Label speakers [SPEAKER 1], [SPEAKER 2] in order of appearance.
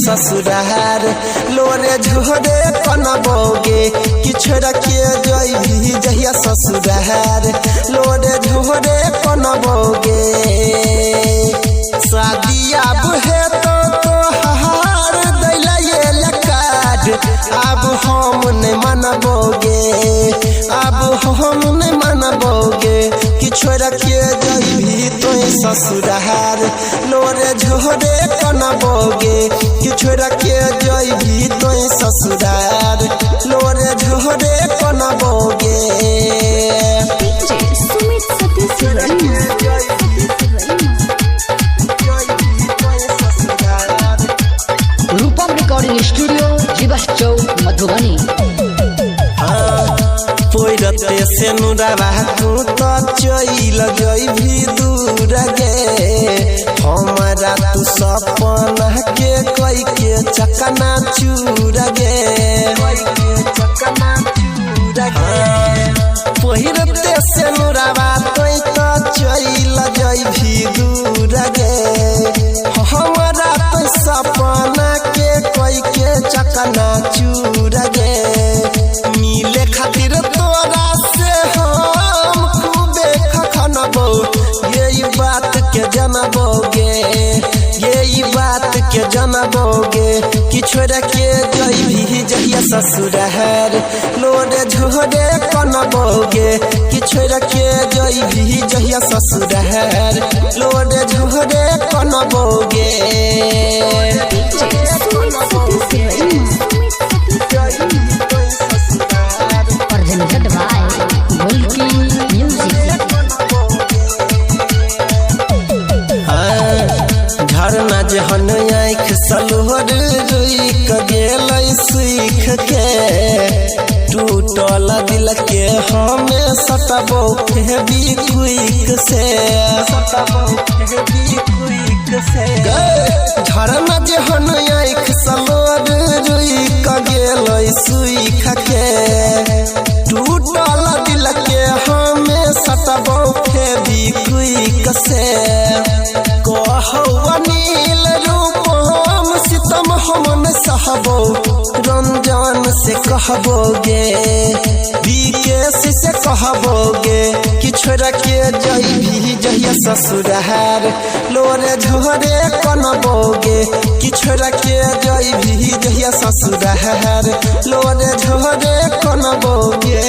[SPEAKER 1] ससुरार लोरे झोरे कनबोगे कि छोड़ के जइबी जहिया ससुरार लोरे झोरे कनबोगे शादी अब है तो तोहार दैला ये लकाड अब हम नहीं मनबोगे अब हम नहीं मनबोगे कि छोड़ के जइबी तो ससुरार लोरे झोरे कनबोगे कि छोड़ के जइबी तो ससुरार लोरे झोरे कनबोगे
[SPEAKER 2] रूपम रिकॉर्डिंग स्टूडियो जीवास चौक मधुबनी।
[SPEAKER 1] पोरते से नुरावा तू तो चल जइबी दूर गे हमारा तू सपना के कोई के चकना चूर गे पोरते से नुरावा तू तो चल जइबी दूर गे हमारा तू सपना के कोई के चकना चूर गे मिले खातिर तोरा से हम खूबे खखनबो यही बात के जानबोगे यही बात के जानबोगे कि छोड़ के जइबी जहिया ससुरार लोरे झोरे कनबोगे कि छोड़ के जइबी जहिया ससुरार लोरे झोरे कनबोगे झरना जहन आँख सलोर रुक गेल सीख के टूटल दिल के हमें सटबो फेबी क्विक से झरना जहन आँख सलोर रुक गेल सीख के टूटल दिल के हमें सटबो फेबी क्विक से नील रूपम सितम हमन सहबो रंजन से कहबोगे विकेश से कहबोगे कि छोड़ के जइबी जहिया ससुरार लोरे झोरे कनबोगे कि छोड़ के जइबी जहिया ससुरार लोरे झोरे कनबोगे।